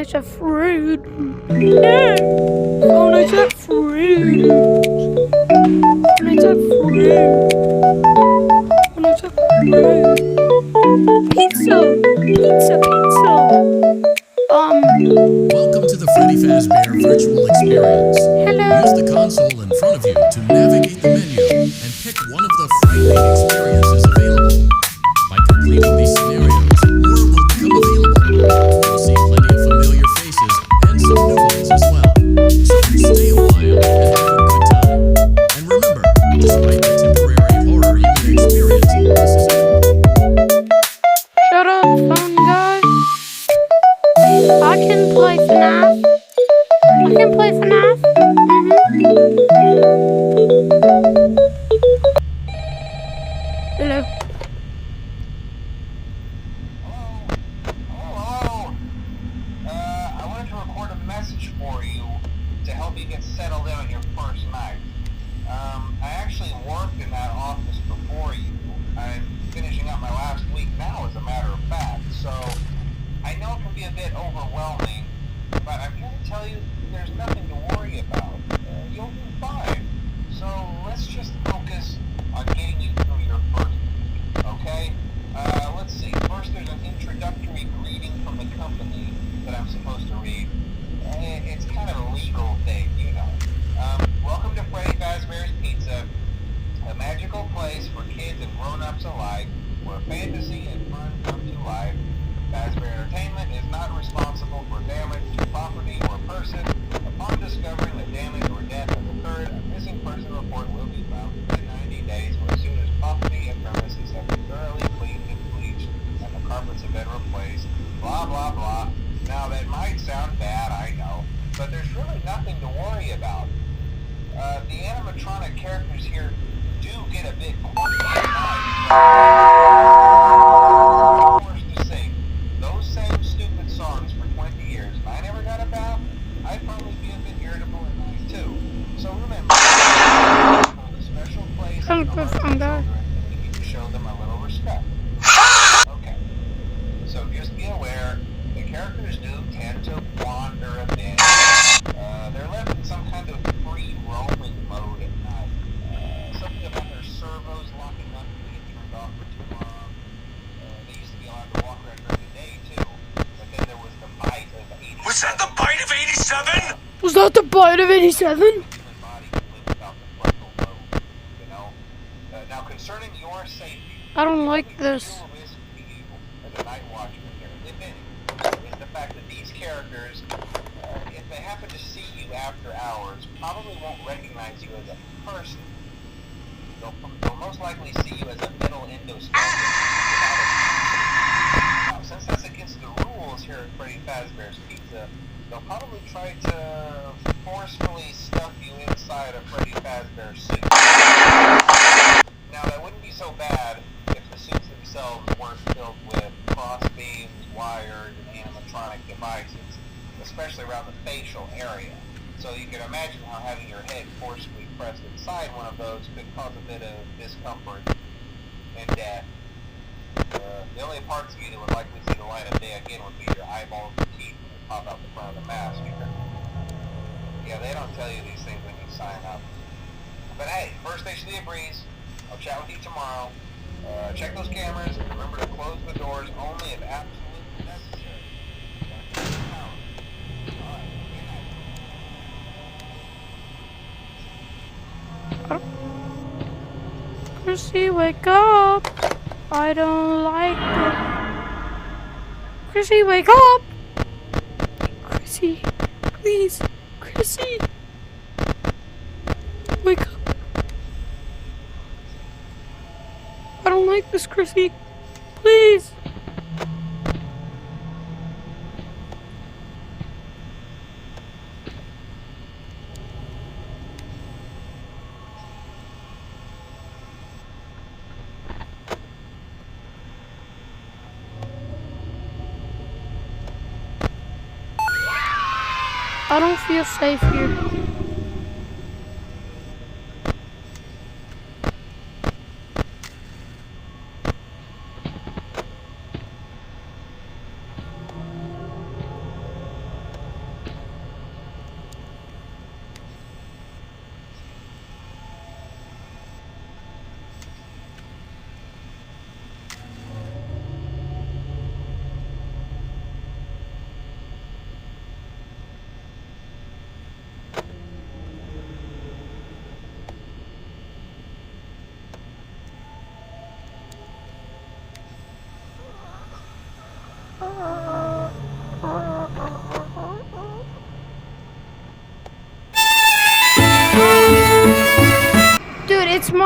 nice of fruit. Yeah. So nice of fruit. So nice of fruit. So nice of fruit. Pizza. Pizza. Pizza. Welcome to the Freddy Fazbear Virtual Experience. Hello. Use the console in front of you to navigate the menu and pick one of the frightening experiences available. By completing these scenarios, more will become available. You'll see plenty of familiar faces and some new ones as well. So stay a while and have a good time. And remember, despite the temporary horror you may experience, this is Shut up, phone guy. I can play FNAF. I can play FNAF. Hello. Hello. I wanted to record a message for you to help you get settled in on your first night. I actually worked in that office before you. I'm finishing up my last week now, as a matter of fact, so I know it can be a bit overwhelming, but I'm here to tell you there's nothing to worry about. You'll do fine. So let's just focus on getting you through your first week, okay? Let's see. First, there's an introductory greeting from the company that I'm supposed to read. It's kind of a legal thing, you know. Welcome to Freddy Fazbear's Pizza, a magical place for kids and grown-ups alike, where fantasy and fun come to life. Fazbear Entertainment is not responsible for damage to property or person. Upon discovering that damage or death has occurred, a missing person report will be filed within 90 days or as soon as property and premises have been thoroughly cleaned and bleached and the carpets have been replaced. Blah, blah, blah. Now, that might sound bad, I know, but there's really nothing to worry about. The animatronic characters here do get a bit quirky at times. Forced to sing those same stupid songs for 20 years, and I never got a bath, I'd probably be a bit irritable at night too. So remember, hold a special place in the hearts of children, and we need to show them a little respect. Okay, so just be aware, the characters do tend to wander a bit. They're left in some kind of free roaming mode at night. Something about their servos locking up and being turned off for too long. They used to be allowed to walk around during the day too, but then there was the bite of 87. Was that the bite of 87? Was that the bite of 87? Human body can live without the frontal lobe, you know? Now, concerning your safety, I don't like this. real risk to you as a night watchman here, if any, is the fact that these characters, if they happen to see you after hours, probably won't recognize you as a person. They'll most likely see you as a metal endoskeleton without a face. Now, since that's against the rules here at Freddy Fazbear's Pizza, they'll probably try to forcefully stuff you inside a Freddy Fazbear suit. Now, that wouldn't be so bad if the suits themselves weren't filled with crossbeams, wires, and animatronic devices, especially around the facial area. So you can imagine how having your head forcibly pressed inside one of those could cause a bit of discomfort and death. The only parts of you that would likely see the light of day again would be your eyeballs and teeth when they pop out the front of the mask. Yeah, they don't tell you these things when you sign up. But hey, first station of the breeze. I'll chat with you tomorrow. Check those cameras. Remember to close the doors only if absolutely necessary. Alright, good night. Chrissy, wake up. I don't like it. Chrissy, wake up. Chrissy, please. Chrissy. Wake up. I don't like this, Chrissy. Please. I don't feel safe here.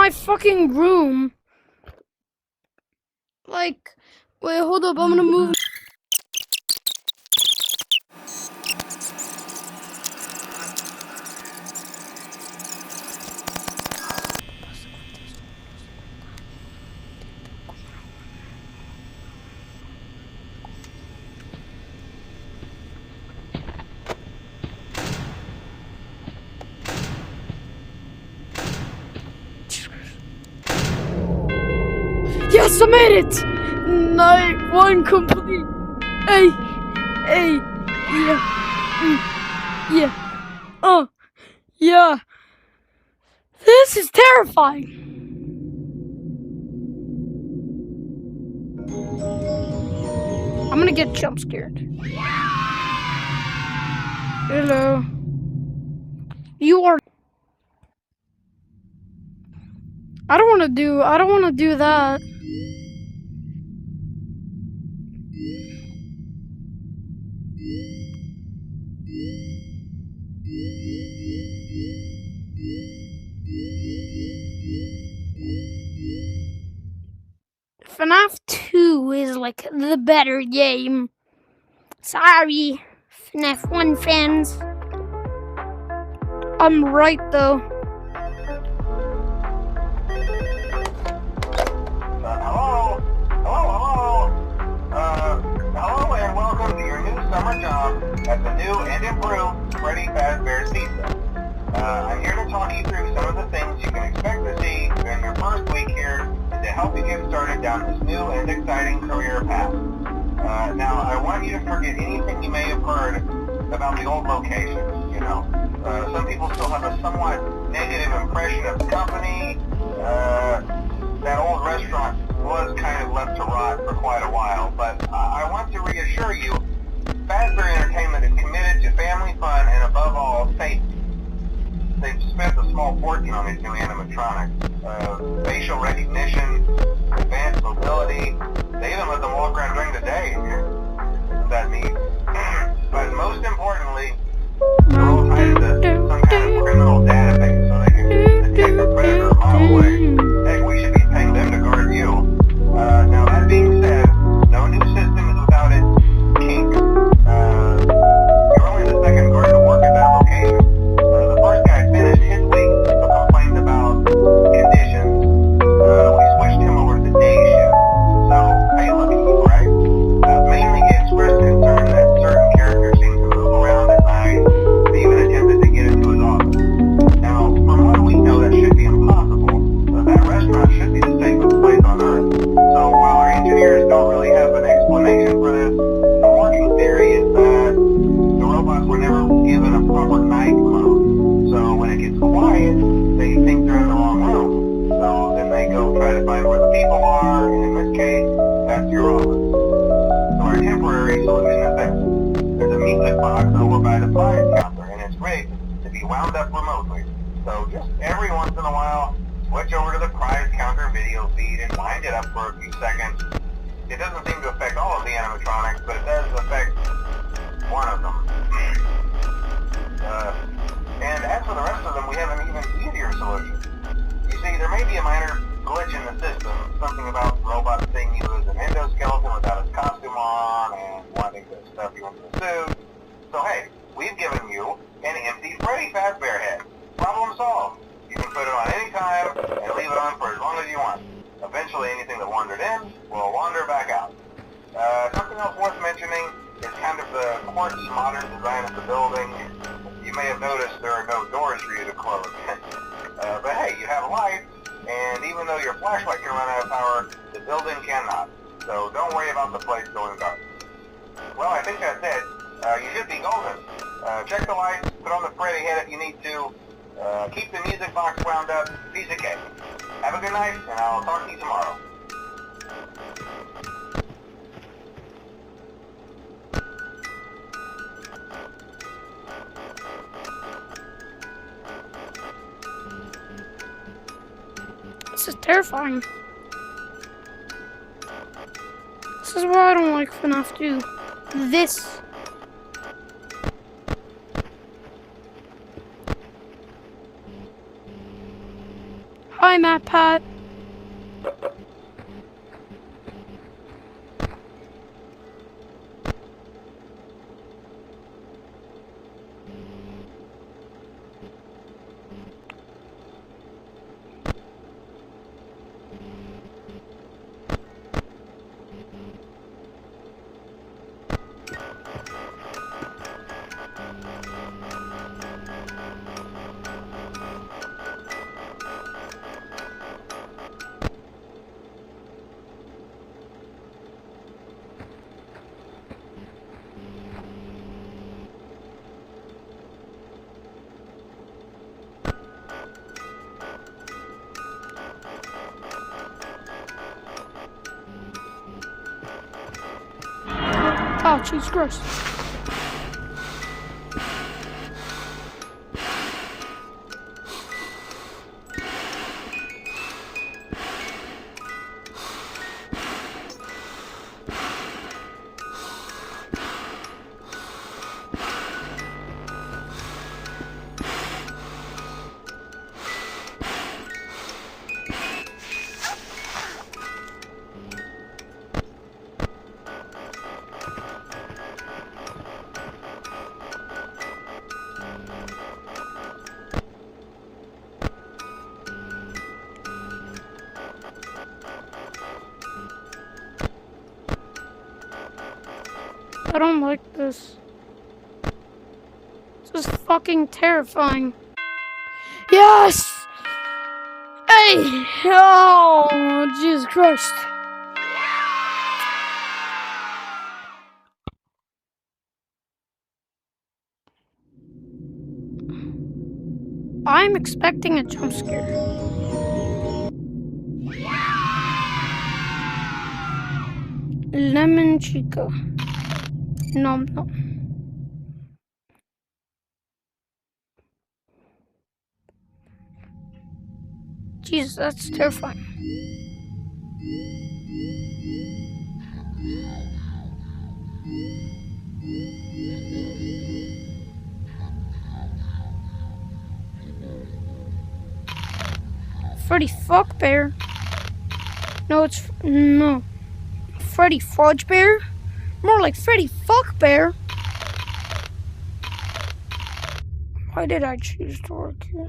my fucking room. Like, wait, hold up. I'm gonna move. Yes, I made it! Night 1 complete. Hey, yeah, yeah. This is terrifying. I'm gonna get jump scared. Hello. You are. I don't wanna do that. FNAF 2 is like the better game. Sorry, FNAF 1 fans. I'm right though. Hello and welcome to your new summer job at the new and improved Freddy Fazbear's Pizza. I'm here to talk you through some of the things you can expect to see during your first week here and to help you get started down this new and exciting career path. Now, I want you to forget anything you may have heard about the old location. You know, some people still have a somewhat negative impression of the company. That old restaurant was kind of left to rot for quite a while, but I want to reassure you, Fazbear Entertainment is committed to family fun and above all, safety. They've spent a small fortune on these new animatronics. Facial recognition, advanced mobility, they even let them walk around during the day. Isn't that neat? But most importantly, they're all tied into some kind of criminal database so they can detect the predator a mile away. Heck, we should be paying them to guard you. Now that being said, no new system is without its kinks. You're only the second guard to work at that location. The first guy finished his week but complained about conditions. We switched him over to the day shift. So, hey, look at you, right? Mainly he expressed concern that certain characters seem to move around at night and even attempted to get into his office. Now, from what we know, that should be impossible. That restaurant should be the safest place on Earth. So while our engineers don't really have an explanation for this, the working theory is that the robots were never given a proper night mode. So when it gets quiet, they think they're in the wrong room. So then they go try to find where the people are, and in this case, that's your office. So our temporary solution is this. There's a music box over by the prize counter, and it's rigged to be wound up remotely. So just every once in a while, switch over to the prize counter video feed and wind it up for a few seconds. It doesn't seem to affect all of the animatronics, but it does affect one of them. And as for the rest of them, we have an even easier solution. You see, there may be a minor glitch in the system, something about robots seeing you as an endoskeleton without his costume on and wanting to stuff you into a suit. So hey, we've given you an empty Freddy Fazbear head. Problem solved. You can put it on any time and leave it on for as long as you want. Eventually anything that wandered in will wander back out. Something else worth mentioning is kind of the quartz modern design of the building. You may have noticed there are no doors for you to close. But hey, you have lights, and even though your flashlight can run out of power, the building cannot. So don't worry about the place going dark. Well, I think that's it. You should be golden. Check the lights, put on the Freddy head if you need to. Keep the music box wound up. Piece of cake. Have a good night, and I'll talk to you tomorrow. This is terrifying. This is why I don't like FNAF 2. This. Hi, Matt Pat. Oh, Jesus Christ. I don't like this. This is fucking terrifying. Yes! Hey! Oh, Jesus Christ. I'm expecting a jump scare. Lemon Chica. Nom nom. Jesus, that's terrifying. Freddy Fuckbear? No, no. Freddy Fudgebear? More like Freddy Fuckbear. Why did I choose to work here?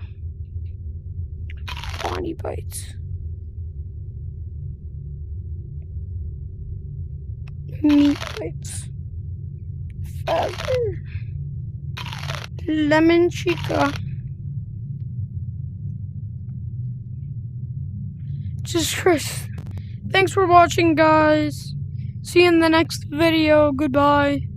Bonnie Bites. Meat Bites. Feather. Lemon Chica. Jesus Christ. Thanks for watching, guys. See you in the next video. Goodbye.